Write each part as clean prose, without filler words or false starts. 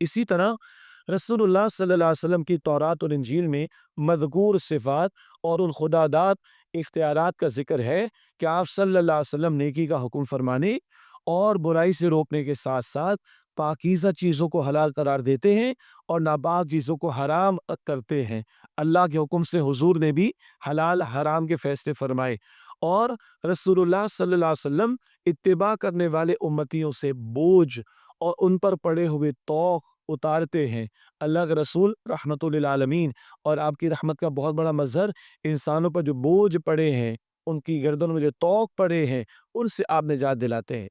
اسی طرح رسول اللہ صلی اللہ علیہ وسلم کی تورات اور انجیل میں مذکور صفات اور الخدادات اختیارات کا ذکر ہے کہ آپ صلی اللہ علیہ وسلم نیکی کا حکم فرمانے اور برائی سے روکنے کے ساتھ ساتھ پاکیزہ چیزوں کو حلال قرار دیتے ہیں اور ناپاک چیزوں کو حرام کرتے ہیں۔ اللہ کے حکم سے حضور نے بھی حلال حرام کے فیصلے فرمائے، اور رسول اللہ صلی اللہ علیہ وسلم اتباع کرنے والے امتیوں سے بوجھ اور ان پر پڑے ہوئے طوق اتارتے ہیں۔ اللہ کے رسول رحمت للعالمین اور آپ کی رحمت کا بہت بڑا مظہر انسانوں پر جو بوجھ پڑے ہیں، ان کی گردنوں میں جو طوق پڑے ہیں، ان سے آپ نجات دلاتے ہیں۔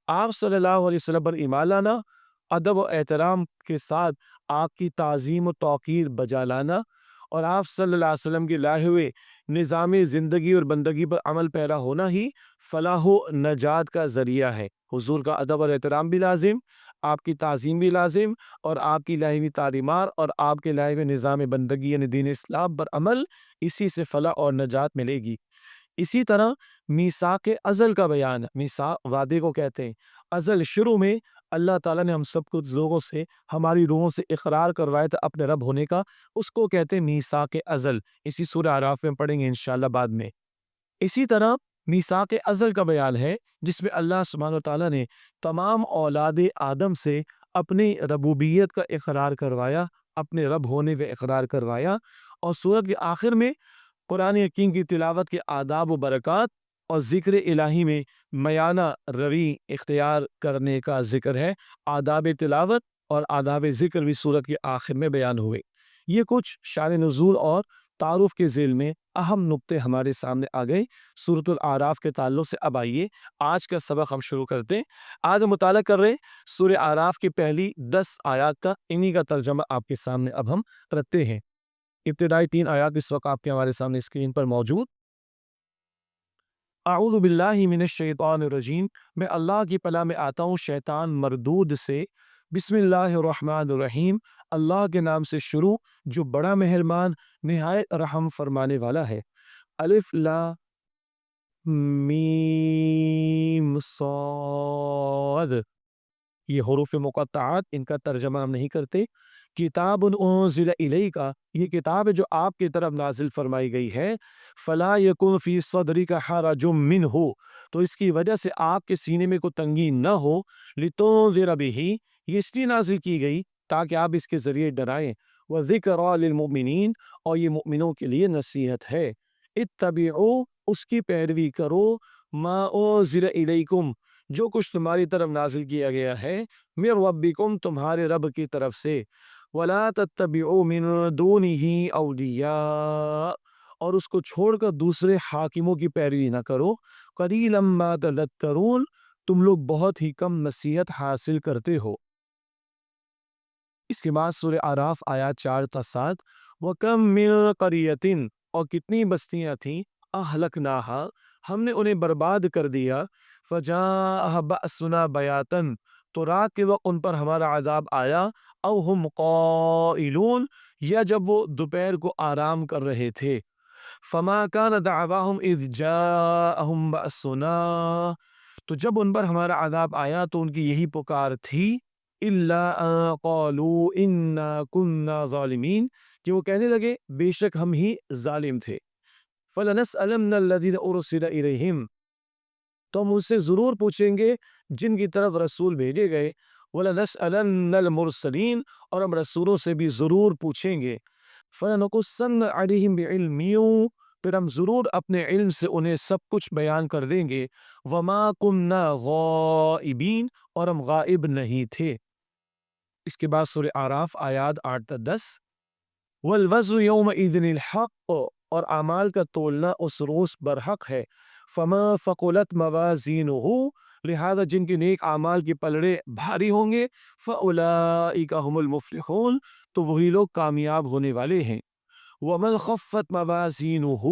آپ صلی اللہ علیہ وسلم پر ایمان لانا، ادب و احترام کے ساتھ آپ کی تعظیم و توقیر بجا لانا، اور آپ صلی اللہ علیہ وسلم کے لائے ہوئے نظام زندگی اور بندگی پر عمل پیرا ہونا ہی فلاح و نجات کا ذریعہ ہے۔ حضور کا ادب اور احترام بھی لازم، آپ کی تعظیم بھی لازم، اور آپ کی لائے ہوئی تعلیمات اور آپ کے لائے ہوئے نظام بندگی یعنی دین اسلام پر عمل، اسی سے فلاح اور نجات ملے گی۔ اسی طرح میثاق ازل کا بیان، میثاق وعدے کو کہتے ہیں۔ ازل شروع میں اللہ تعالیٰ نے ہم سب کچھ لوگوں سے، ہماری روحوں سے اقرار کروایا تھا اپنے رب ہونے کا، اس کو کہتے ہیں میثاق ازل۔ اسی سورہ اعراف میں پڑھیں گے انشاءاللہ بعد میں۔ اسی طرح میثاق ازل کا بیان ہے جس میں اللہ سبحانہ وتعالیٰ نے تمام اولاد آدم سے اپنی ربوبیت کا اقرار کروایا، اپنے رب ہونے کا اقرار کروایا، اور سورت کے آخر میں قرآن حکیم کی تلاوت کے آداب و برکات اور ذکر الہی میں میانہ روی اختیار کرنے کا ذکر ہے۔ آداب تلاوت اور آداب ذکر بھی سورت کے آخر میں بیان ہوئے۔ یہ کچھ شان نزول اور تعارف کے ذیل میں اہم نقطے ہمارے سامنے آ گئے سورۃ الاعراف کے تعلق سے۔ اب آئیے آج کا سبق ہم شروع کرتے ہیں۔ آج ہم مطالعہ کر رہے ہیں سورہ اعراف کی پہلی 10 آیات کا، انہی کا ترجمہ آپ کے سامنے اب ہم رکھتے ہیں۔ ابتدائی 3 آیات اس وقت آپ کے ہمارے سامنے اسکرین پر موجود۔ اعوذ باللہ من الشیطان الرجیم، میں اللہ کی پناہ میں آتا ہوں شیطان مردود سے۔ بسم اللہ الرحمن الرحیم، اللہ کے نام سے شروع جو بڑا مہربان نہایت رحم فرمانے والا ہے۔ الف لام میم صاد، یہ حروف مقطعات، ان کا ترجمہ ہم نہیں کرتے۔ کتاب انزل الیک، یہ کتاب ہے جو آپ کی طرف نازل فرمائی گئی ہے۔ فلا یکن فی صدرک حرج منہ، تو اس کی وجہ سے آپ کے سینے میں کوئی تنگی نہ ہو۔ لتنذر بہ، یہ اس لیے نازل کی گئی تاکہ آپ اس کے ذریعے ڈرائیں۔ وذکریٰ للمؤمنین، اور یہ مؤمنوں کے لیے نصیحت ہے۔ اتبعوا، اس کی پیروی کرو، ما انزل الیکم، جو کچھ تمہاری طرف نازل کیا گیا ہے، من ربکم، تمہارے رب کی طرف سے۔ ولا تتبعوا من دونہ اولیاء، اور اس کو چھوڑ کر دوسرے حاکموں کی پیروی نہ کرو۔ قلیلا ما تذکرون، تم لوگ بہت ہی کم نصیحت حاصل کرتے ہو۔ اس کے بعد سورہ اعراف آیات 4 تا 7۔ وَكَم مِّن قَرْيَةٍ، اور کتنی بستیاں تھیں، أَهْلَكْنَاهَا، ہم نے انہیں برباد کر دیا۔ فَجَاءَهَا بَأْسُنَا بَيَاتًا، تو رات کے وقت ان پر ہمارا عذاب آیا۔ أَوْ هُمْ قَائِلُونَ، یا جب وہ دوپہر کو آرام کر رہے تھے۔ فَمَا كَانَ دَعْوَاهُمْ إِذْ جَاءَهُمْ بَأْسُنَا، تو جب ان پر ہمارا عذاب آیا تو ان کی یہی پکار تھی، إِلَّا أَن قَالُوا إِنَّا كُنَّا ظَالِمِينَ، کہ وہ کہنے لگے بے شک ہم ہی ظالم تھے۔ فَلَنَسْأَلَنَّ الَّذِينَ أُرْسِلَ إِلَيْهِمْ، تو ہم اس سے ضرور پوچھیں گے جن کی طرف رسول بھیجے گئے۔ وَلَنَسْأَلَنَّ الْمُرْسَلِينَ، اور ہم رسولوں سے بھی ضرور پوچھیں گے۔ فَلَنَقُصَّنَّ عَلَيْهِمْ بِعِلْمٍ، پھر ہم ضرور اپنے علم سے انہیں سب کچھ بیان کر دیں گے۔ وَمَا كُنَّا غَائِبِينَ، اور ہم غائب نہیں تھے۔ اس کے بعد سورہ اعراف آیات 8 تا 10۔ وَالْوَزْنُ يَوْمَئِذٍ الْحَقُّ، اور اعمال کا تولنا اس روز برحق ہے۔ فَمَا ثَقُلَتْ مَوَازِينُهُ، لہذا جن کے نیک اعمال کے پلڑے بھاری ہوں گے، فَأُولَئِكَ هُمُ الْمُفْلِحُونَ، تو وہی لوگ کامیاب ہونے والے ہیں۔ وَمَنْ خَفَّتْ مَوَازِينُهُ،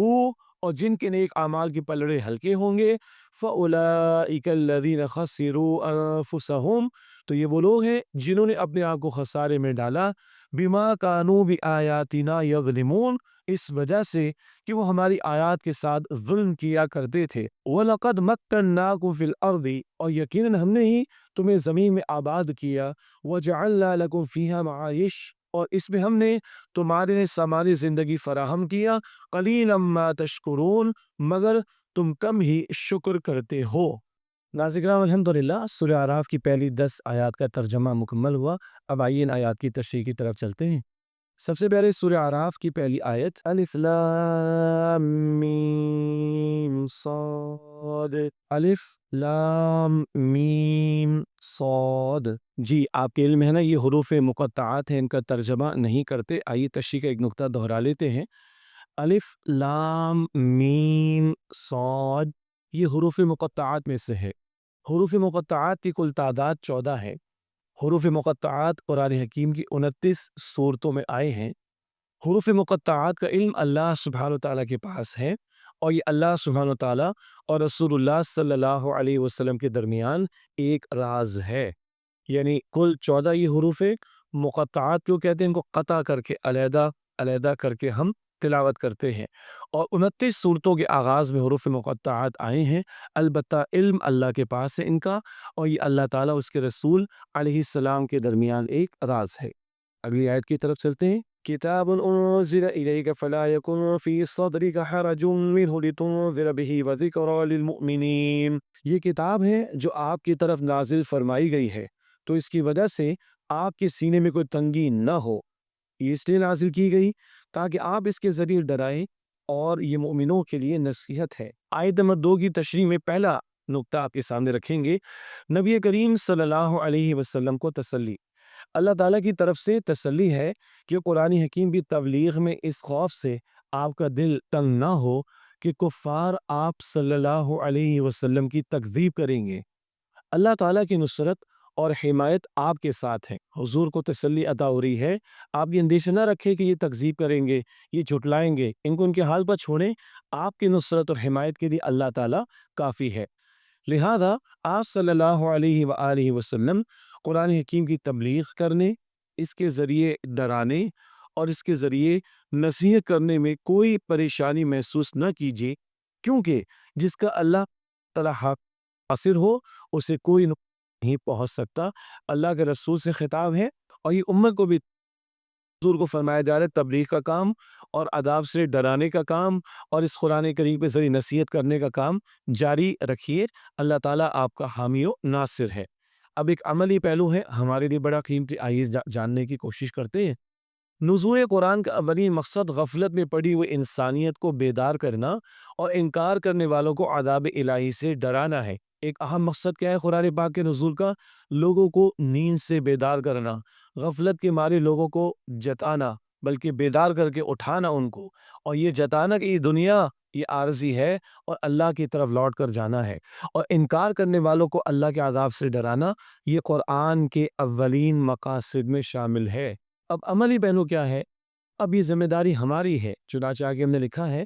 اور جن کے نیک اعمال کے پلڑے ہلکے ہوں گے، فَأُولَئِكَ الَّذِينَ خَسِرُوا أَنفُسَهُمْ، تو یہ وہ لوگ ہیں جنہوں نے اپنے آپ کو خسارے میں ڈالا، بما کانوا بآیاتنا یظلمون، اس وجہ سے کہ وہ ہماری آیات کے ساتھ ظلم کیا کرتے تھے۔ وَلَقَدْ مَكَّنَّاكُمْ فِي الْأَرْضِ، اور یقیناً ہم نے ہی تمہیں زمین میں آباد کیا، وَجَعَلْنَا لَكُمْ فِيهَا مَعَائِشَ، اور اس میں ہم نے تمہارے لیے سامان زندگی فراہم کیا، قَلِيلًا مَا تَشْكُرُونَ، مگر تم کم ہی شکر کرتے ہو۔ ناظرین کرام، الحمدللہ سورہ اعراف کی پہلی 10 آیات کا ترجمہ مکمل ہوا۔ اب آئیے ان آیات کی تشریح کی طرف چلتے ہیں۔ سب سے پہلے سورہ اعراف کی پہلی آیت، الف لام میم صاد، الف لام میم صاد۔ جی آپ کے علم ہے نا یہ حروف مقطعات ہیں، ان کا ترجمہ نہیں کرتے۔ آئیے تشریح کا ایک نقطہ دہرا لیتے ہیں۔ الف لام میم صاد یہ حروف مقطعات میں سے ہے۔ حروف مقطعات کی کل تعداد 14 ہے۔ حروف مقطعات قرآن حکیم کی 29 سورتوں میں آئے ہیں۔ حروف مقطعات کا علم اللہ سبحانہ وتعالیٰ کے پاس ہے، اور یہ اللہ سبحانہ وتعالیٰ اور رسول اللہ صلی اللہ علیہ وسلم کے درمیان ایک راز ہے۔ یعنی کل 14 یہ حروف مقطعات کیوں کہتے ہیں، ان کو قطع کر کے علیحدہ علیحدہ کر کے ہم تلاوت کرتے ہیں، اور 29 صورتوں کے آغاز میں حروف مقطعات آئے ہیں۔ البتہ علم اللہ کے پاس ہے ان کا، اور یہ اللہ تعالیٰ اس کے رسول علیہ السلام کے درمیان ایک راز ہے۔ اگلی آیت کی طرف چلتے ہیں۔ کتاب انزل الیک فلا یکن فی صدرک حرج منہ لتنذر بہ وذکری للمؤمنین، یہ کتاب ہے جو آپ کی طرف نازل فرمائی گئی ہے، تو اس کی وجہ سے آپ کے سینے میں کوئی تنگی نہ ہو۔ یہ اس لیے نازل کی گئی تاکہ آپ اس کے ذریعے ڈرائیں، اور یہ مومنوں کے لیے نصیحت ہے۔ آیت نمبر 2 کی تشریح میں پہلا نقطہ آپ کے سامنے رکھیں گے، نبی کریم صلی اللہ علیہ وسلم کو تسلی۔ اللہ تعالیٰ کی طرف سے تسلی ہے کہ قرآن حکیم کی تبلیغ میں اس خوف سے آپ کا دل تنگ نہ ہو کہ کفار آپ صلی اللہ علیہ وسلم کی تکذیب کریں گے۔ اللہ تعالیٰ کی نصرت اور حمایت آپ کے ساتھ ہے۔ حضور کو تسلی عطا ہو رہی ہے، آپ یہ اندیشہ نہ رکھیں کہ یہ تکذیب کریں گے، یہ جھٹلائیں گے، ان کو ان کے حال پر چھوڑیں۔ آپ کی نصرت اور حمایت کے لیے اللہ تعالیٰ کافی ہے۔ لہذا آپ صلی اللہ علیہ وآلہ وسلم قرآن حکیم کی تبلیغ کرنے، اس کے ذریعے ڈرانے اور اس کے ذریعے نصیحت کرنے میں کوئی پریشانی محسوس نہ کیجیے، کیونکہ جس کا اللہ تعالیٰ حاصل ہو اسے کوئی نہیں پہنچ سکتا۔ اللہ کے رسول سے خطاب ہے، اور یہ امت کو بھی حضور کو فرمایا جا رہا ہے تبلیغ کا کام اور عذاب سے ڈرانے کا کام اور اس قرآن کریم کے ذریعے نصیحت کرنے کا کام جاری رکھیے۔ اللہ تعالیٰ آپ کا حامی و ناصر ہے۔ اب ایک عملی پہلو ہے ہمارے لیے بڑا قیمتی، آئیے جاننے کی کوشش کرتے ہیں۔ نزول قرآن کا اولین مقصد غفلت میں پڑی ہوئی انسانیت کو بیدار کرنا اور انکار کرنے والوں کو عذاب الہی سے ڈرانا ہے۔ ایک اہم مقصد کیا ہے قرآن پاک کے نزول کا؟ لوگوں کو نیند سے بیدار کرنا، غفلت کے مارے لوگوں کو جتانا، بلکہ بیدار کر کے اٹھانا ان کو، اور یہ جتانا کہ یہ دنیا یہ عارضی ہے اور اللہ کی طرف لوٹ کر جانا ہے، اور انکار کرنے والوں کو اللہ کے عذاب سے ڈرانا، یہ قرآن کے اولین مقاصد میں شامل ہے۔ اب عملی پہلو کیا ہے؟ اب یہ ذمہ داری ہماری ہے، چنانچہ آگے ہم نے لکھا ہے،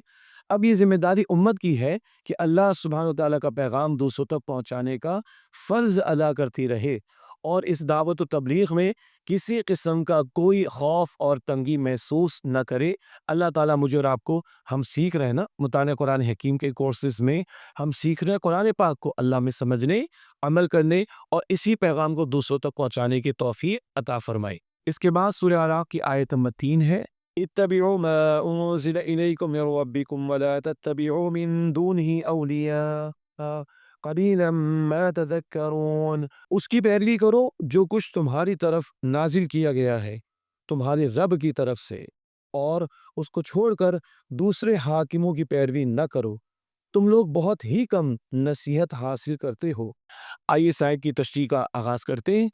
اب یہ ذمہ داری امت کی ہے کہ اللہ سبحانہ وتعالیٰ کا پیغام دوسروں تک پہنچانے کا فرض ادا کرتی رہے، اور اس دعوت و تبلیغ میں کسی قسم کا کوئی خوف اور تنگی محسوس نہ کرے۔ اللہ تعالیٰ مجھے اور آپ کو، ہم سیکھ رہے ہیں نا مطالعہ قرآن حکیم کے کورسز میں، ہم سیکھ رہے ہیں قرآن پاک کو اللہ میں سمجھنے، عمل کرنے اور اسی پیغام کو دوسروں تک پہنچانے کی توفیق عطا فرمائے۔ اس کے بعد سورہ اعراف کی آیت نمبر 3 ہے، اتبعوا ما انزل الیکم من ربکم ولا تتبعوا من دونه اولیاء قلیلا ما تذکرون، اس کی پیروی کرو جو کچھ تمہاری طرف نازل کیا گیا ہے تمہارے رب کی طرف سے، اور اس کو چھوڑ کر دوسرے حاکموں کی پیروی نہ کرو، تم لوگ بہت ہی کم نصیحت حاصل کرتے ہو۔ آئیے اس آیت کی تشریح کا آغاز کرتے ہیں۔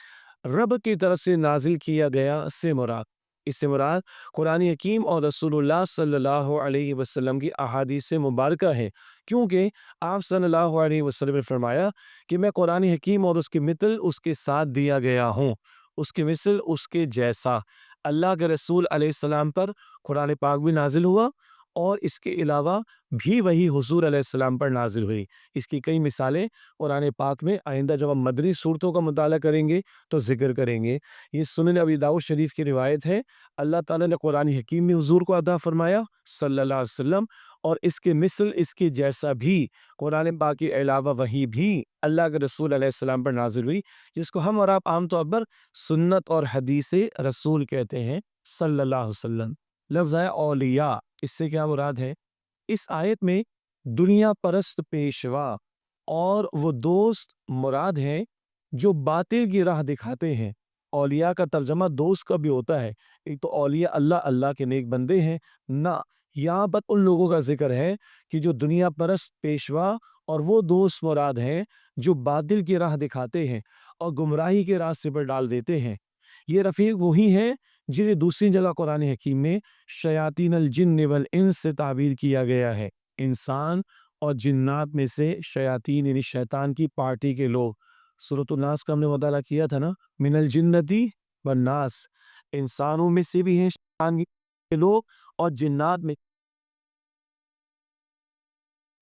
رب کی طرف سے نازل کیا گیا سے مراد، اس سے مراد قرآن حکیم اور رسول اللہ صلی اللہ علیہ وسلم کی احادیث مبارکہ ہے، کیونکہ آپ صلی اللہ علیہ وسلم نے فرمایا کہ میں قرآن حکیم اور اس کی مثل اس کے ساتھ دیا گیا ہوں، اس کی مثل اس کے جیسا۔ اللہ کے رسول علیہ السلام پر قرآن پاک بھی نازل ہوا، اور اس کے علاوہ بھی وہی حضور علیہ السلام پر نازل ہوئی۔ اس کی کئی مثالیں قرآن پاک میں آئندہ جب ہم مدنی صورتوں کا مطالعہ کریں گے تو ذکر کریں گے۔ یہ سنن ابی داؤد شریف کی روایت ہے، اللہ تعالیٰ نے قرآن حکیم میں حضور کو عطا فرمایا صلی اللہ علیہ وسلم، اور اس کے مثل اس کے جیسا بھی قرآن پاک کے علاوہ وہی بھی اللہ کے رسول علیہ السلام پر نازل ہوئی، جس کو ہم اور آپ عام طور پر سنت اور حدیث رسول کہتے ہیں صلی اللہ علیہ وسلم۔ لفظ ہے اولیاء، اس سے کیا مراد ہے؟ اس آیت میں دنیا پرست پیشوا اور وہ دوست مراد ہیں جو باطل کی راہ دکھاتے ہیں۔ اولیاء کا ترجمہ دوست کا بھی ہوتا ہے، ایک تو اولیاء اللہ کے نیک بندے ہیں، نہ یہاں پر ان لوگوں کا ذکر ہے کہ جو دنیا پرست پیشوا اور وہ دوست مراد ہیں جو باطل کی راہ دکھاتے ہیں اور گمراہی کے راستے پر ڈال دیتے ہیں۔ یہ رفیق وہی ہیں جنہیں دوسری جگہ قرآن حکیم میں شیاطین الجن والانس سے تعبیر کیا گیا ہے، انسان اور جنات میں سے شیاطین یعنی شیطان کی پارٹی کے لوگ۔ سورۃ الناس کا ہم نے مطالعہ کیا تھا نا، من الجنتی والناس، انسانوں میں سے بھی ہیں شیطان کے لوگ اور جنات میں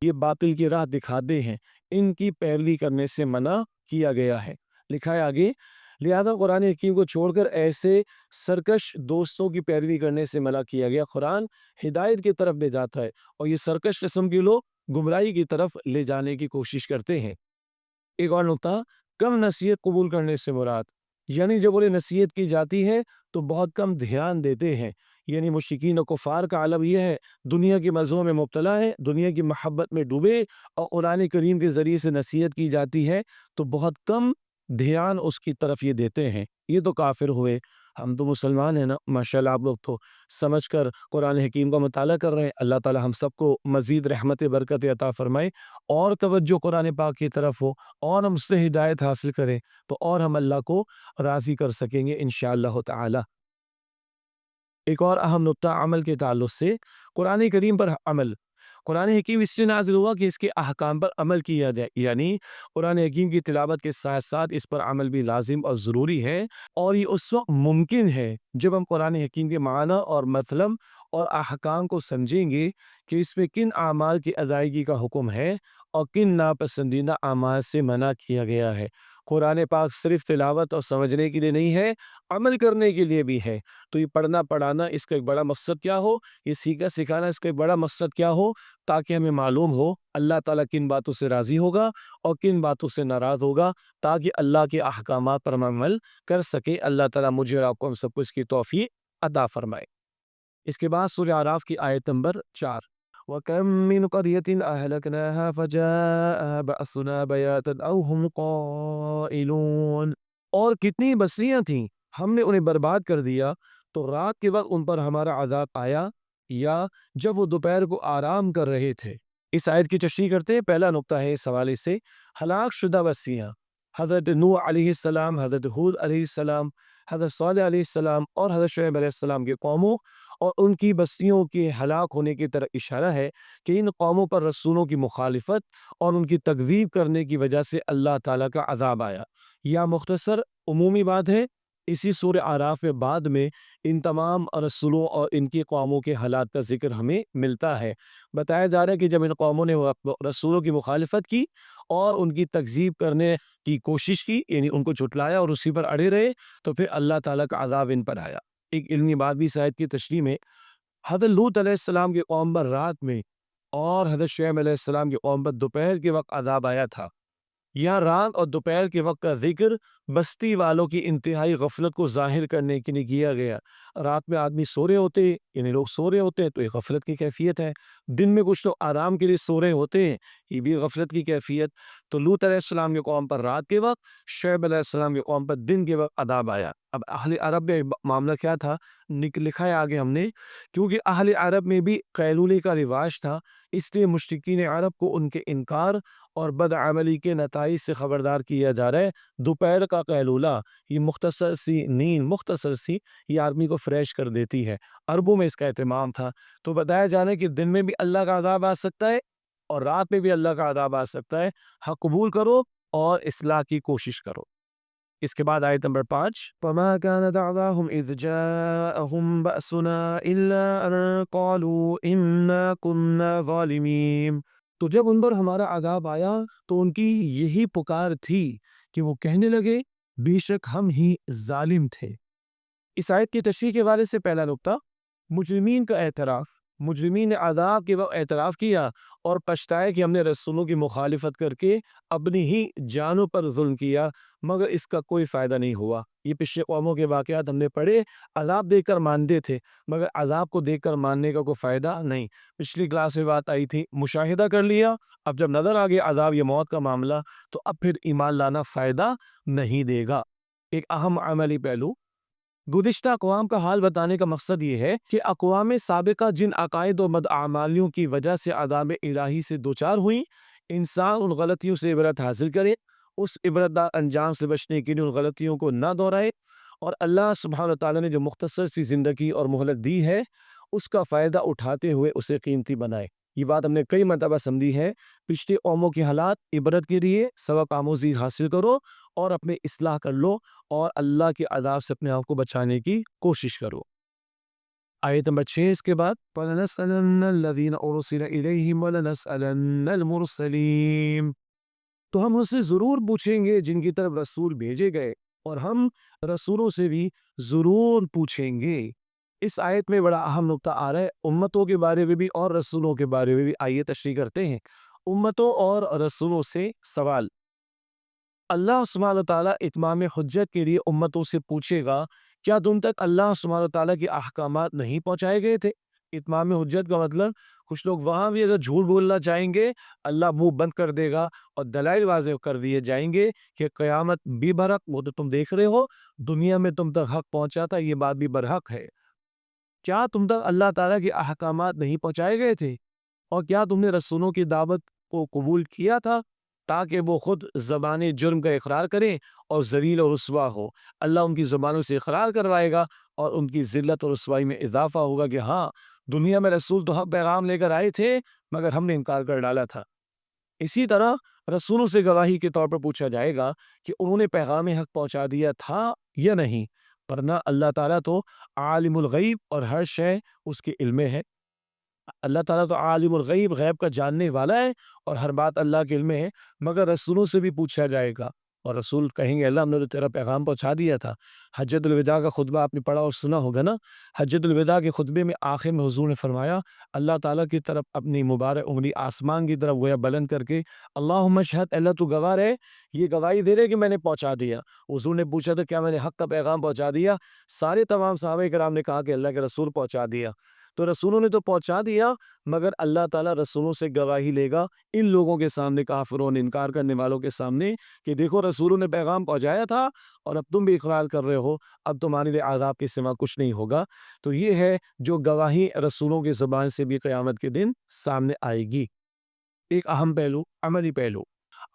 یہ باطل کی راہ دکھاتے ہیں، ان کی پیروی کرنے سے منع کیا گیا ہے۔ لکھا ہے آگے، لہذا قرآن حکیم کو چھوڑ کر ایسے سرکش دوستوں کی پیروی کرنے سے منع کیا گیا۔ قرآن ہدایت کی طرف لے جاتا ہے اور یہ سرکش قسم کے لوگ گمراہی کی طرف لے جانے کی کوشش کرتے ہیں۔ ایک اور نقطہ، کم نصیحت قبول کرنے سے مراد، یعنی جب انہیں نصیحت کی جاتی ہے تو بہت کم دھیان دیتے ہیں۔ یعنی مشرکین و کفار کا عالم یہ ہے، دنیا کے مزوں میں مبتلا ہے، دنیا کی محبت میں ڈوبے، اور قرآن کریم کے ذریعے سے نصیحت کی جاتی ہے تو بہت کم دھیان اس کی طرف یہ دیتے ہیں۔ یہ تو کافر ہوئے، ہم تو مسلمان ہیں نا، ماشاءاللہ آپ لوگ تو سمجھ کر قرآن حکیم کا مطالعہ کر رہے ہیں۔ اللہ تعالی ہم سب کو مزید رحمت برکت عطا فرمائے اور توجہ قرآن پاک کی طرف ہو اور ہم اس سے ہدایت حاصل کریں تو اور ہم اللہ کو راضی کر سکیں گے انشاءاللہ تعالی۔ ایک اور اہم نقطہ عمل کے تعلق سے، قرآن کریم پر عمل۔ قرآن حکیم اس سے نازل ہوا کہ اس کے احکام پر عمل کیا جائے، یعنی قرآن حکیم کی تلاوت کے ساتھ ساتھ اس پر عمل بھی لازم اور ضروری ہے، اور یہ اس وقت ممکن ہے جب ہم قرآن حکیم کے معنی اور مطلب اور احکام کو سمجھیں گے کہ اس میں کن اعمال کی ادائیگی کا حکم ہے اور کن ناپسندیدہ اعمال سے منع کیا گیا ہے۔ قرآن پاک صرف تلاوت اور سمجھنے کے لیے نہیں ہے، عمل کرنے کے لیے بھی ہے۔ تو یہ پڑھنا پڑھانا اس کا ایک بڑا مقصد کیا ہو، یہ سیکھنا سکھانا اس کا ایک بڑا مقصد کیا ہو، تاکہ ہمیں معلوم ہو اللہ تعالیٰ کن باتوں سے راضی ہوگا اور کن باتوں سے ناراض ہوگا، تاکہ اللہ کے احکامات پر ہم عمل کر سکے۔ اللہ تعالیٰ مجھے اور آپ کو ہم سب کو اس کی توفیق عطا فرمائے۔ اس کے بعد سورہ اعراف کی آیت نمبر 4، وَكَم مِّن قَرْيَةٍ أَهْلَكْنَاهَا فَجَاءَهَا بَأْسُنَا بَيَاتًا أَوْ هُمْ قَائِلُونَ، اور کتنی بستیاں تھیں ہم نے انہیں برباد کر دیا تو رات کے وقت ان پر ہمارا عذاب آیا یا جب وہ دوپہر کو آرام کر رہے تھے۔ اس آیت کی تشریح کرتے ہیں۔ پہلا نقطہ ہے اس حوالے سے، ہلاک شدہ بستیاں، حضرت نوح علیہ السلام، حضرت ہود علیہ السلام، حضرت صالح علیہ السلام اور حضرت شعیب علیہ السلام کے قوموں اور ان کی بستیوں کے ہلاک ہونے کی طرف اشارہ ہے کہ ان قوموں پر رسولوں کی مخالفت اور ان کی تکذیب کرنے کی وجہ سے اللہ تعالیٰ کا عذاب آیا۔ یہ مختصر عمومی بات ہے، اسی سورہ اعراف میں بعد میں ان تمام رسولوں اور ان کی قوموں کے حالات کا ذکر ہمیں ملتا ہے۔ بتایا جا رہا ہے کہ جب ان قوموں نے رسولوں کی مخالفت کی اور ان کی تکذیب کرنے کی کوشش کی، یعنی ان کو جھٹلایا اور اسی پر اڑے رہے، تو پھر اللہ تعالیٰ کا عذاب ان پر آیا۔ ایک علمی بات بھی اس آیت کی تشریح میں، حضرت لوط علیہ السلام کی قوم پر رات میں اور حضرت شعیب علیہ السلام کی قوم پر دوپہر کے وقت عذاب آیا تھا۔ یہاں رات اور دوپہر کے وقت کا ذکر بستی والوں کی انتہائی غفلت کو ظاہر کرنے کے لیے کیا گیا۔ رات میں آدمی سو رہے ہوتے ہیں، یعنی لوگ سو رہے ہوتے ہیں تو یہ غفلت کی کیفیت ہے۔ دن میں کچھ لوگ آرام کے لیے سو رہے ہوتے ہیں، یہ بھی غفلت کی کیفیت۔ تو لوط علیہ السلام کی قوم پر رات کے وقت، شعیب علیہ السلام کی قوم پر دن کے وقت عذاب آیا۔ اب اہل عرب میں معاملہ کیا تھا، لکھا ہے آگے ہم نے، کیونکہ اہل عرب میں بھی قیلولے کا رواج تھا، اس لیے مشرکین عرب کو ان کے انکار اور بدعملی کے نتائج سے خبردار کیا جا رہا ہے۔ دوپہر کا قیلولہ، یہ مختصر سی نیند، مختصر سی، یہ آدمی کو فریش کر دیتی ہے، عربوں میں اس کا اہتمام تھا۔ تو بتایا جا رہا ہے کہ دن میں بھی اللہ کا عذاب آ سکتا ہے اور رات میں بھی اللہ کا عذاب آ سکتا ہے، حق قبول کرو اور اصلاح کی کوشش کرو۔ اس کے بعد آیت نمبر 5 وَمَا كَانَ دَعْوَاهُمْ إِذْ جَاءَهُمْ بَأْسُنَا إِلَّا أَن قَالُوا إِنَّا كُنَّا ظَالِمِينَ۔ تو جب ان پر ہمارا عذاب آیا تو ان کی یہی پکار تھی کہ وہ کہنے لگے بے شک ہم ہی ظالم تھے۔ اس آیت کی تشریح کے حوالے سے پہلا نقطہ، مجرمین کا اعتراف۔ مجرمین نے عذاب کے وقت اعتراف کیا اور پچھتائے کہ ہم نے رسولوں کی مخالفت کر کے اپنی ہی جانوں پر ظلم کیا، مگر اس کا کوئی فائدہ نہیں ہوا۔ یہ پچھلے قوموں کے واقعات ہم نے پڑھے، عذاب دیکھ کر مانتے تھے مگر عذاب کو دیکھ کر ماننے کا کوئی فائدہ نہیں۔ پچھلی کلاس میں بات آئی تھی، مشاہدہ کر لیا، اب جب نظر آ گیا عذاب یا موت کا معاملہ تو اب پھر ایمان لانا فائدہ نہیں دے گا۔ ایک اہم عملی پہلو، گزشتہ اقوام کا حال بتانے کا مقصد یہ ہے کہ اقوام سابقہ جن عقائد و بدعمالیوں کی وجہ سے عذاب الہی سے دوچار ہوئیں، انسان ان غلطیوں سے عبرت حاصل کرے، اس عبرت دار انجام سے بچنے کے لیے ان غلطیوں کو نہ دہرائے، اور اللہ سبحانہ وتعالیٰ نے جو مختصر سی زندگی اور مہلت دی ہے اس کا فائدہ اٹھاتے ہوئے اسے قیمتی بنائے۔ یہ بات ہم نے کئی مرتبہ سمجھی ہے۔ پچھلے قوموں کے حالات عبرت کے لیے سبق آموزی حاصل کرو اور اپنے اصلاح کر لو اور اللہ کے عذاب سے اپنے آپ کو بچانے کی کوشش کرو۔ آیت نمبر 6 اس کے بعد وَلَنَسْأَلَنَّ الَّذِينَ أُرْسِلَ إِلَيْهِمْ وَلَنَسْأَلَنَّ الْمُرْسَلِينَ۔ تو ہم ان سے ضرور پوچھیں گے جن کی طرف رسول بھیجے گئے، اور ہم رسولوں سے بھی ضرور پوچھیں گے۔ اس آیت میں بڑا اہم نقطہ آ رہا ہے، امتوں کے بارے میں بھی اور رسولوں کے بارے میں بھی۔ آئیے تشریح کرتے ہیں۔ امتوں اور رسولوں سے سوال، اللہ سبحانہ وتعالیٰ اتمام حجت کے لیے امتوں سے پوچھے گا کیا تم تک اللہ سبحانہ وتعالیٰ کے احکامات نہیں پہنچائے گئے تھے؟ اتمام حجت کا مطلب کچھ لوگ وہاں بھی اگر جھوٹ بولنا چاہیں گے اللہ منہ بند کر دے گا اور دلائل واضح کر دیے جائیں گے کہ قیامت بھی برحق، وہ تو تم دیکھ رہے ہو، دنیا میں تم تک حق پہنچا تھا، یہ بات بھی برحق ہے۔ کیا تم تک اللہ تعالیٰ کے احکامات نہیں پہنچائے گئے تھے؟ اور کیا تم نے رسولوں کی دعوت کو قبول کیا تھا تاکہ وہ خود زبان جرم کا اقرار کریں اور ذلیل اور رسوا ہو؟ اللہ ان کی زبانوں سے اقرار کروائے گا اور ان کی ذلت اور رسوائی میں اضافہ ہوگا کہ ہاں دنیا میں رسول تو حق پیغام لے کر آئے تھے مگر ہم نے انکار کر ڈالا تھا۔ اسی طرح رسولوں سے گواہی کے طور پر پوچھا جائے گا کہ انہوں نے پیغام حق پہنچا دیا تھا یا نہیں، ورنہ اللہ تعالیٰ تو عالم الغیب اور ہر شے اس کے علم میں ہے۔ اللہ تعالیٰ تو عالم الغیب، غیب کا جاننے والا ہے اور ہر بات اللہ کے علم میں ہے، مگر رسولوں سے بھی پوچھا جائے گا اور رسول کہیں گے اللہ ہم نے تو تیرا پیغام پہنچا دیا تھا۔ حجۃ الوداع کا خطبہ آپ نے پڑھا اور سنا ہوگا نا۔ حجۃ الوداع کے خطبے میں آخر میں حضور نے فرمایا، اللہ تعالیٰ کی طرف اپنی مبارک انگلی آسمان کی طرف گویا بلند کر کے اللہم اشہد، اللہ تو گواہ ہے، یہ گواہی دے رہے کہ میں نے پہنچا دیا۔ حضور نے پوچھا تو کیا میں نے حق کا پیغام پہنچا دیا؟ سارے تمام صحابہ کرام نے کہا کہ اللہ کے رسول پہنچا دیا۔ تو رسولوں نے تو پہنچا دیا مگر اللہ تعالیٰ رسولوں سے گواہی لے گا ان لوگوں کے سامنے، کافروں نے انکار کرنے والوں کے سامنے، کہ دیکھو رسولوں نے پیغام پہنچایا تھا اور اب تم بھی اقرار کر رہے ہو، اب تمہارے لیے عذاب کے سوا کچھ نہیں ہوگا۔ تو یہ ہے جو گواہی رسولوں کی زبان سے بھی قیامت کے دن سامنے آئے گی۔ ایک اہم پہلو، عملی پہلو،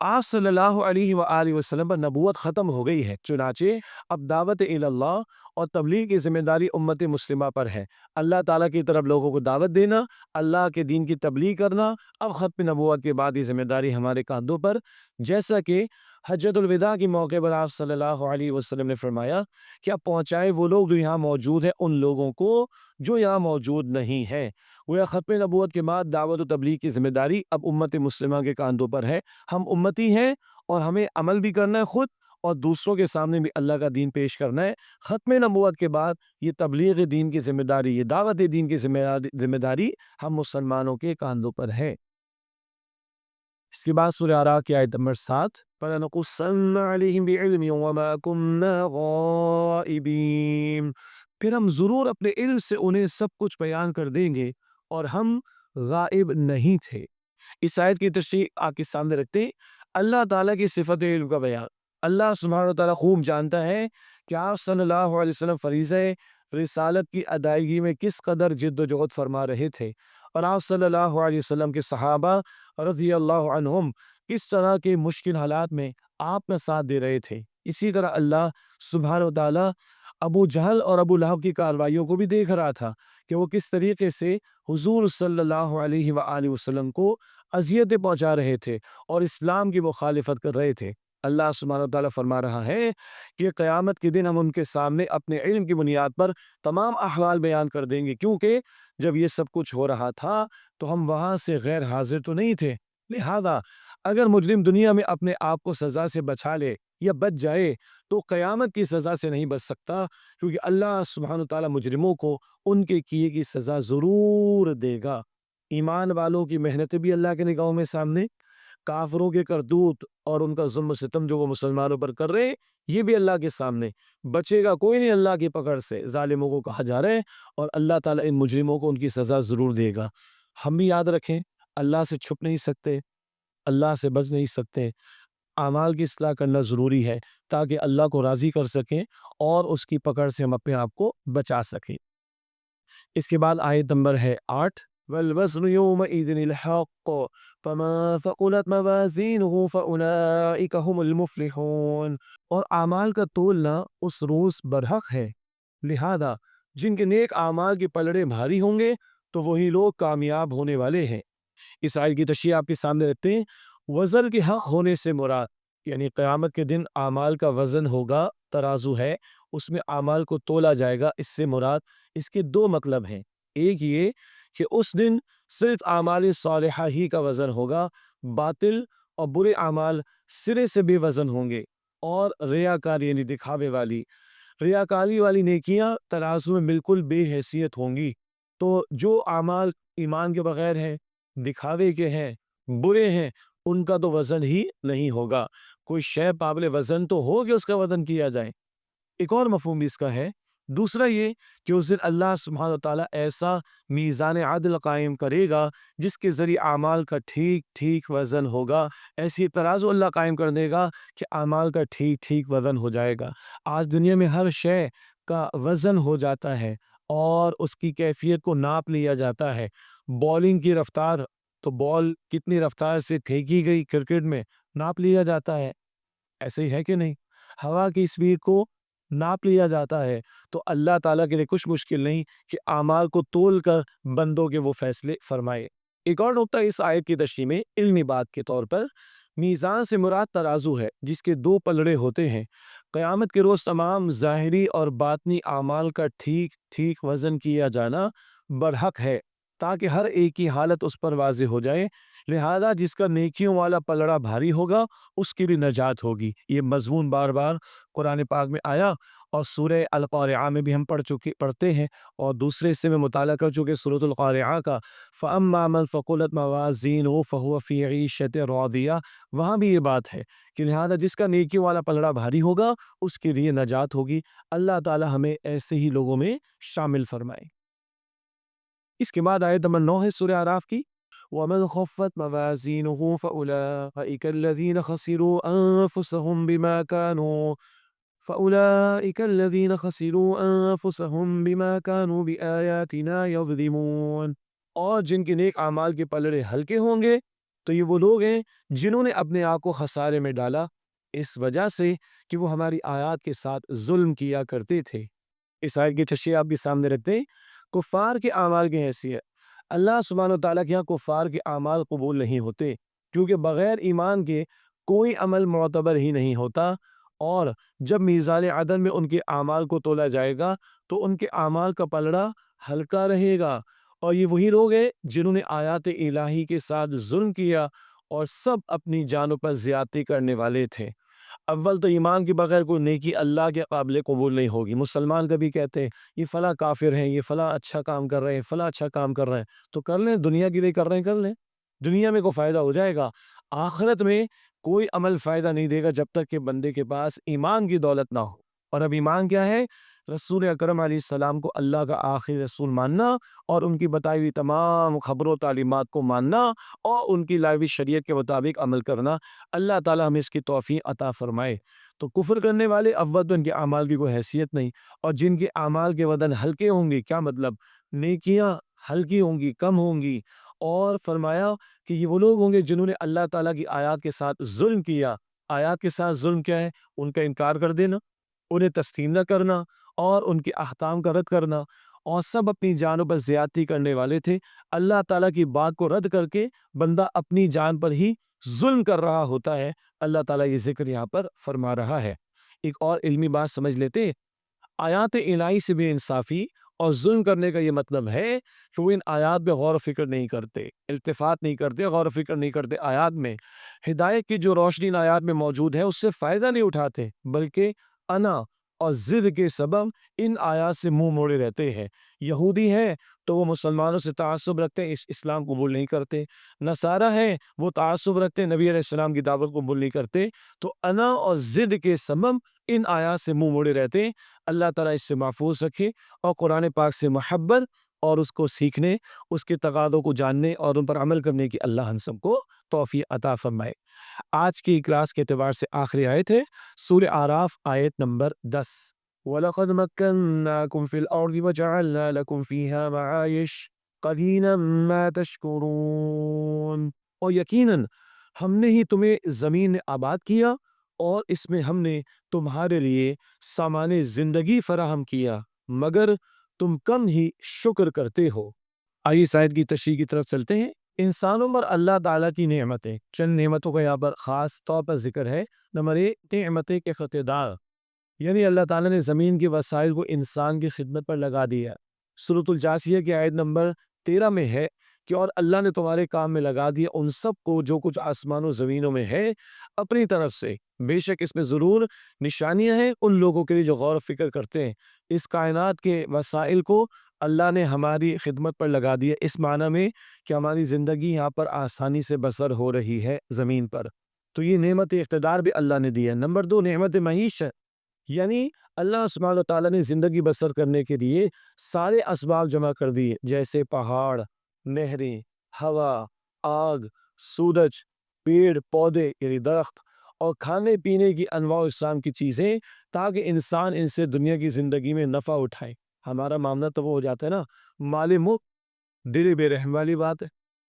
آپ صلی اللہ علیہ وآلہ وسلم پر نبوت ختم ہو گئی ہے، چنانچہ اب دعوت اللہ اور تبلیغ کی ذمہ داری امت مسلمہ پر ہے۔ اللہ تعالیٰ کی طرف لوگوں کو دعوت دینا، اللہ کے دین کی تبلیغ کرنا، اب ختم نبوت کے بعد یہ ذمہ داری ہمارے کاندھوں پر، جیسا کہ حجۃ الوداع کے موقع پر آپ صلی اللہ علیہ وسلم نے فرمایا کہ اب پہنچائے وہ لوگ جو یہاں موجود ہیں ان لوگوں کو جو یہاں موجود نہیں ہے۔ وہ ختم نبوت کے بعد دعوت و تبلیغ کی ذمہ داری اب امت مسلمہ کے کاندھوں پر ہے۔ ہم امتی ہیں اور ہمیں عمل بھی کرنا ہے خود اور دوسروں کے سامنے بھی اللہ کا دین پیش کرنا ہے۔ ختم نبوت کے بعد یہ تبلیغ دین کی ذمہ داری، یہ دعوت دین کی ذمہ داری ہم مسلمانوں کے کاندھوں پر ہے۔ اس کے بعد سورہ اعراف کی آیت نمبر 7 فَلَنَقُصَّنَّ عَلَيْهِمْ بِعِلْمٍ وَمَا كُنَّا غَائِبِينَ، پھر ہم ضرور اپنے علم سے انہیں سب کچھ بیان کر دیں گے اور ہم غائب نہیں تھے۔ اس آیت کی تشریح آپ کے سامنے رکھتے ہیں۔ اللہ تعالیٰ کی صفت علم کا بیان، اللہ سبحانہ وتعالیٰ خوب جانتا ہے کہ آپ صلی اللہ علیہ وسلم فریضہ رسالت کی ادائیگی میں کس قدر جد و جہد فرما رہے تھے اور آپ صلی اللہ علیہ وسلم کے صحابہ رضی اللہ عنہم کس طرح کے مشکل حالات میں آپ کا ساتھ دے رہے تھے۔ اسی طرح اللہ سبحانہ وتعالیٰ ابو جہل اور ابو لہب کی کارروائیوں کو بھی دیکھ رہا تھا کہ وہ کس طریقے سے حضور صلی اللہ علیہ وآلہ وسلم کو اذیتیں پہنچا رہے تھے اور اسلام کی مخالفت کر رہے تھے۔ اللہ سبحانہ و تعالیٰ فرما رہا ہے کہ قیامت کے دن ہم ان کے سامنے اپنے علم کی بنیاد پر تمام احوال بیان کر دیں گے، کیونکہ جب یہ سب کچھ ہو رہا تھا تو ہم وہاں سے غیر حاضر تو نہیں تھے۔ لہذا اگر مجرم دنیا میں اپنے آپ کو سزا سے بچا لے یا بچ جائے تو قیامت کی سزا سے نہیں بچ سکتا، کیونکہ اللہ سبحانہ و تعالیٰ مجرموں کو ان کے کیے کی سزا ضرور دے گا۔ ایمان والوں کی محنتیں بھی اللہ کے نگاہوں میں سامنے، کافروں کے کرتوت اور ان کا ظلم و ستم جو وہ مسلمانوں پر کر رہے ہیں یہ بھی اللہ کے سامنے، بچے گا کوئی نہیں اللہ کی پکڑ سے۔ ظالموں کو کہا جا رہا ہے اور اللہ تعالیٰ ان مجرموں کو ان کی سزا ضرور دے گا۔ ہم بھی یاد رکھیں، اللہ سے چھپ نہیں سکتے، اللہ سے بچ نہیں سکتے، اعمال کی اصلاح کرنا ضروری ہے تاکہ اللہ کو راضی کر سکیں اور اس کی پکڑ سے ہم اپنے آپ کو بچا سکیں۔ اس کے بعد آیت نمبر ہے 8، وَالْوَزْنُ يَوْمَئِذٍ الْحَقُّ فَمَا ثَقُلَتْ مَوَازِينُهُ فَأُولَئِكَ هُمُ الْمُفْلِحُونَ۔ اور اعمال کا تولنا اس روز برحق ہے، لہذا جن کے نیک اعمال کے پلڑے بھاری ہوں گے تو وہی لوگ کامیاب ہونے والے ہیں۔ اس آیت کی تشریح آپ کے سامنے رکھتے ہیں۔ وزن کے حق ہونے سے مراد یعنی قیامت کے دن اعمال کا وزن ہوگا، ترازو ہے، اس میں اعمال کو تولا جائے گا، اس سے مراد اس کے دو مطلب ہیں۔ ایک یہ کہ اس دن صرف اعمال صالحہ ہی کا وزن ہوگا، باطل اور برے اعمال سرے سے بے وزن ہوں گے، اور ریاکار یعنی دکھاوے والی ریاکاری والی نیکیاں ترازو میں بالکل بے حیثیت ہوں گی۔ تو جو اعمال ایمان کے بغیر ہیں، دکھاوے کے ہیں، برے ہیں، ان کا تو وزن ہی نہیں ہوگا۔ کوئی شے قابل وزن تو ہو کہ اس کا وزن کیا جائے۔ ایک اور مفہوم بھی اس کا ہے، دوسرا یہ کہ اس دن اللہ سبحانہ وتعالیٰ ایسا میزان عدل قائم کرے گا جس کے ذریعے اعمال کا ٹھیک ٹھیک وزن ہوگا۔ ایسی ترازو اللہ قائم کر دے گا کہ اعمال کا ٹھیک ٹھیک وزن ہو جائے گا۔ آج دنیا میں ہر شے کا وزن ہو جاتا ہے اور اس کی کیفیت کو ناپ لیا جاتا ہے۔ بالنگ کی رفتار، تو بال کتنی رفتار سے پھینکی گئی کرکٹ میں ناپ لیا جاتا ہے، ایسے ہی ہے کہ نہیں؟ ہوا کی سپیڈ کو ناپ لیا جاتا ہے۔ تو اللہ تعالیٰ کے لیے کچھ مشکل نہیں کہ اعمال کو تول کر بندوں کے وہ فیصلے فرمائے۔ ایک اور نقطہ اس آیت کی تشریح میں علمی بات کے طور پر، میزان سے مراد ترازو ہے جس کے دو پلڑے ہوتے ہیں۔ قیامت کے روز تمام ظاہری اور باطنی اعمال کا ٹھیک ٹھیک وزن کیا جانا برحق ہے تاکہ ہر ایک کی حالت اس پر واضح ہو جائے۔ لہذا جس کا نیکیوں والا پلڑا بھاری ہوگا اس کی بھی نجات ہوگی۔ یہ مضمون بار بار قرآن پاک میں آیا اور سورہ القارعہ میں بھی ہم پڑھتے ہیں، اور دوسرے حصے میں مطالعہ کر چکے سورۃ القارعہ کا، فَأَمَّا مَنْ ثَقُلَتْ مَوَازِينُهُ فَهُوَ فِي عِيشَةٍ رَاضِيَةٍ۔ وہاں بھی یہ بات ہے کہ لہذا جس کا نیکی والا پلڑا بھاری ہوگا اس کے لیے نجات ہوگی۔ اللہ تعالی ہمیں ایسے ہی لوگوں میں شامل فرمائے۔ اس کے بعد آیت نمبر 9 ہے سورہ اعراف کی، وَمَنْ خَفَّتْ مَوَازِينُهُ فَأُولَئِكَ الَّذِينَ خَسِرُوا أَنفُسَهُمْ بِمَا كَانُوا بِآيَاتِنَا يَظْلِمُونَ۔ اور جن کے نیک اعمال کے پلڑے ہلکے ہوں گے تو یہ وہ لوگ ہیں جنہوں نے اپنے آپ کو خسارے میں ڈالا اس وجہ سے کہ وہ ہماری آیات کے ساتھ ظلم کیا کرتے تھے۔ اس آیت کی تشریح آپ بھی سامنے رکھتے ہیں۔ کفار کے اعمال کی حیثیت، اللہ سبحانہ و تعالیٰ کے یہاں کفار کے اعمال قبول نہیں ہوتے، کیونکہ بغیر ایمان کے کوئی عمل معتبر ہی نہیں ہوتا، اور جب میزان عدل میں ان کے اعمال کو تولا جائے گا تو ان کے اعمال کا پلڑا ہلکا رہے گا۔ اور یہ وہی لوگ ہیں جنہوں نے آیات الہی کے ساتھ ظلم کیا اور سب اپنی جانوں پر زیادتی کرنے والے تھے۔ اول تو ایمان کے بغیر کوئی نیکی اللہ کے قابل قبول نہیں ہوگی۔ مسلمان کبھی کہتے ہیں یہ فلاں کافر ہیں، یہ فلاں اچھا کام کر رہے ہیں، فلاں اچھا کام کر رہے ہیں، تو کر لیں، دنیا کے لیے کر رہے ہیں کر لیں، دنیا میں کوئی فائدہ ہو جائے گا، آخرت میں کوئی عمل فائدہ نہیں دے گا جب تک کہ بندے کے پاس ایمان کی دولت نہ ہو۔ اور اب ایمان کیا ہے؟ رسول اکرم علیہ السلام کو اللہ کا آخری رسول ماننا اور ان کی بتائی ہوئی تمام خبروں تعلیمات کو ماننا اور ان کی لائی ہوئی شریعت کے مطابق عمل کرنا۔ اللہ تعالی ہمیں اس کی توفیق عطا فرمائے۔ تو کفر کرنے والے اول تو ان کے اعمال کی کوئی حیثیت نہیں، اور جن کے اعمال کے وزن ہلکے ہوں گے، کیا مطلب؟ نیکیاں ہلکی ہوں گی، کم ہوں گی، اور فرمایا کہ یہ وہ لوگ ہوں گے جنہوں نے اللہ تعالیٰ کی آیات کے ساتھ ظلم کیا۔ آیات کے ساتھ ظلم کیا ہے؟ ان کا انکار کر دینا، انہیں تسلیم نہ کرنا اور ان کے احکام کا رد کرنا، اور سب اپنی جانوں پر زیادتی کرنے والے تھے۔ اللہ تعالیٰ کی بات کو رد کر کے بندہ اپنی جان پر ہی ظلم کر رہا ہوتا ہے، اللہ تعالیٰ یہ ذکر یہاں پر فرما رہا ہے۔ ایک اور علمی بات سمجھ لیتے ہیں، آیات الہی سے بے انصافی اور ظلم کرنے کا یہ مطلب ہے کہ وہ ان آیات پہ غور و فکر نہیں کرتے، التفات نہیں کرتے، غور و فکر نہیں کرتے آیات میں۔ ہدایت کی جو روشنی ان آیات میں موجود ہے اس سے فائدہ نہیں اٹھاتے، بلکہ انا اور ضد کے سبب ان آیات سے منہ موڑے رہتے ہیں۔ یہودی ہیں تو وہ مسلمانوں سے تعصب رکھتے ہیں، اسلام قبول نہیں کرتے۔ نصارہ ہیں وہ تعصب رکھتے ہیں، نبی علیہ السلام کی دعوت کو قبول نہیں کرتے۔ تو انا اور ضد کے سبب ان آیات سے منہ موڑے رہتے ہیں۔ اللہ تعالیٰ اس سے محفوظ رکھے اور قرآن پاک سے محبت اور اس کو سیکھنے، اس کے تقاضوں کو جاننے اور ان پر عمل کرنے کی اللہ ہم سب کو توفیق عطا فرمائے۔ آج کی کلاس کے اعتبار سے آخری آیت ہے سورہ اعراف آیت نمبر 10۔ وَلَقَدْ مَكَّنَّاكُمْ فِي الْأَرْضِ وَجَعَلْنَا لَكُمْ فِيهَا مَعَائِشَ قَلِيلًا مَا تَشْكُرُونَ، اور یقیناً ہم نے ہی تمہیں زمین میں آباد کیا اور اس میں ہم نے تمہارے لیے سامان زندگی فراہم کیا، مگر تم کم ہی شکر کرتے ہو۔ آئیے اس آیت کی تشریح کی طرف چلتے ہیں۔ انسانوں پر اللہ تعالیٰ کی نعمتیں، چند نعمتوں کا یہاں پر خاص طور پر ذکر ہے۔ نمبر 1، نعمت کے اقتدار، یعنی اللہ تعالیٰ نے زمین کے وسائل کو انسان کی خدمت پر لگا دیا۔ سورۃ الجاثیہ کی آیت نمبر 13 میں ہے کہ اور اللہ نے تمہارے کام میں لگا دیا ان سب کو جو کچھ آسمان و زمینوں میں ہے اپنی طرف سے، بے شک اس میں ضرور نشانیاں ہیں ان لوگوں کے لیے جو غور و فکر کرتے ہیں۔ اس کائنات کے وسائل کو اللہ نے ہماری خدمت پر لگا دیا، اس معنی میں کہ ہماری زندگی یہاں پر آسانی سے بسر ہو رہی ہے زمین پر، تو یہ نعمت اقتدار بھی اللہ نے دی ہے۔ نمبر 2، نعمت معیشت، یعنی اللہ سبحانہ و تعالیٰ نے زندگی بسر کرنے کے لیے سارے اسباب جمع کر دیے، جیسے پہاڑ، نہریں، ہوا، آگ، سورج، پیڑ پودے یعنی درخت، اور کھانے پینے کی انواع و اقسام کی چیزیں، تاکہ انسان ان سے دنیا کی زندگی میں نفع اٹھائے۔ ہمارا معاملہ تو وہ ہو جاتا ہے نا، مال مفت دل بے رحم والی بات ہے۔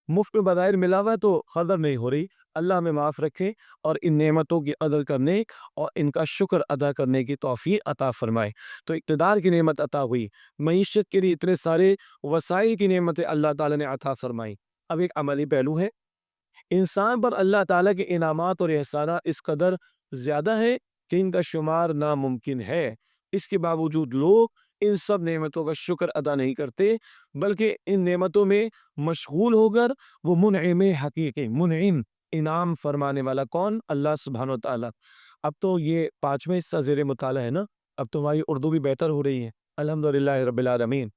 مفت میں بظاہر ملا ہوا ہے تو قدر نہیں ہو رہی۔ اللہ ہمیں معاف رکھے اور ان نعمتوں کی قدر کرنے اور ان کا شکر ادا کرنے کی توفیق عطا فرمائے۔ تو اقتدار کی نعمت عطا ہوئی، معیشت کے لیے اتنے سارے وسائل کی نعمتیں اللہ تعالیٰ نے عطا فرمائی۔ اب ایک عملی پہلو ہے، انسان پر اللہ تعالیٰ کے انعامات اور احسانات اس قدر زیادہ ہیں کہ ان کا شمار ناممکن ہے۔ اس کے باوجود لوگ ان سب نعمتوں کا شکر ادا نہیں کرتے، بلکہ ان نعمتوں میں مشغول ہو کر وہ منعم حقیقی، منعم انعام فرمانے والا کون؟ اللہ سبحانہ و تعالیٰ۔ اب تو یہ 5واں حصہ زیر مطالعہ ہے نا، اب تو ہماری اردو بھی بہتر ہو رہی ہے، الحمدللہ رب العالمین۔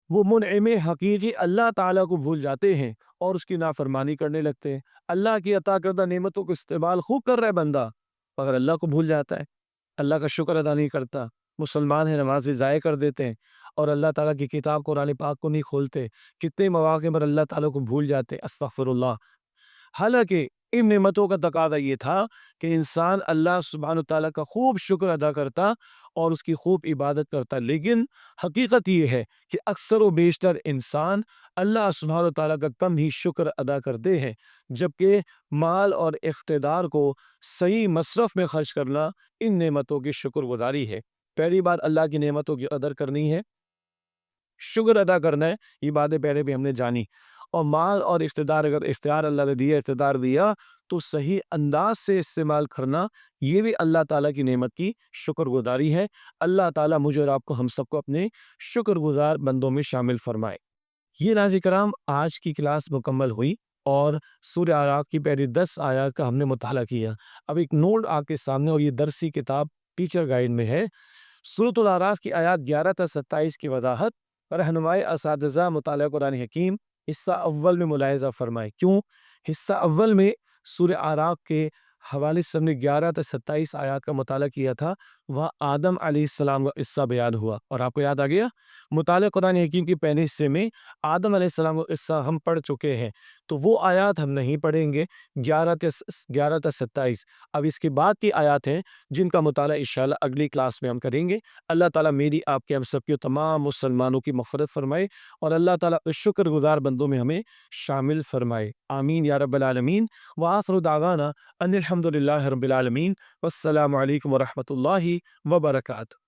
وہ منعم حقیقی اللہ تعالیٰ کو بھول جاتے ہیں اور اس کی نافرمانی کرنے لگتے ہیں۔ اللہ کی عطا کردہ نعمتوں کو استعمال خوب کر رہا ہے بندہ، مگر اللہ کو بھول جاتا ہے، اللہ کا شکر ادا نہیں کرتا۔ مسلمان ہیں، نمازیں ضائع کر دیتے ہیں اور اللہ تعالیٰ کی کتاب قرآن پاک کو نہیں کھولتے۔ کتنے مواقع پر اللہ تعالیٰ کو بھول جاتے، استغفر اللہ۔ حالانکہ ان نعمتوں کا تقاضا یہ تھا کہ انسان اللہ سبحانہ تعالیٰ کا خوب شکر ادا کرتا اور اس کی خوب عبادت کرتا، لیکن حقیقت یہ ہے کہ اکثر و بیشتر انسان اللہ سبحانہ تعالیٰ کا کم ہی شکر ادا کرتے ہیں، جبکہ مال اور اقتدار کو صحیح مصرف میں خرچ کرنا ان نعمتوں کی شکر گزاری ہے۔ پہلی بات اللہ کی نعمتوں کی قدر کرنی ہے، شکر ادا کرنا ہے، یہ باتیں پہلے بھی ہم نے جانی۔ اور مال اور اقتدار، اگر اختیار اللہ نے دیا، اقتدار دیا تو صحیح انداز سے استعمال کرنا، یہ بھی اللہ تعالیٰ کی نعمت کی شکر گزاری ہے۔ اللہ تعالیٰ مجھے اور آپ کو، ہم سب کو اپنے شکر گزار بندوں میں شامل فرمائے۔ یہ ناظرین کرام، آج کی کلاس مکمل ہوئی اور سورہ اعراف کی پہلی 10 آیات کا ہم نے مطالعہ کیا۔ اب ایک نوٹ آپ کے سامنے، اور یہ درسی کتاب ٹیچر گائیڈ میں ہے، سورۃ الاعراف کی آیات 11 تا 27 کی وضاحت، رہنمائی اساتذہ مطالعہ قرآن حکیم حصہ اول میں ملاحظہ فرمائے۔ کیوں؟ حصہ اول میں سورہ اعراف کے حوالے سے ہم نے 11 تا 27 آیات کا مطالعہ کیا تھا، وہاں آدم علیہ السلام کا قصہ بیان ہوا، اور آپ کو یاد آ گیا مطالعہ قرآن حکیم کے پہلے حصے میں آدم علیہ السلام کا قصہ ہم پڑھ چکے ہیں، تو وہ آیات ہم نہیں پڑھیں گے 11 تا 27۔ اب اس کے بعد کی آیات ہیں جن کا مطالعہ انشاءاللہ اگلی کلاس میں ہم کریں گے۔ اللہ تعالیٰ میری، آپ کے، ہم سب کی، تمام مسلمانوں کی مغفرت فرمائے اور اللہ تعالیٰ شکر گزار بندوں میں ہمیں شامل فرمائے، آمین یا رب العالمین۔ وآخر دعوانا ان الحمد للہ رب العالمین، والسلام علیکم ورحمۃ اللہ وبرکاتہ۔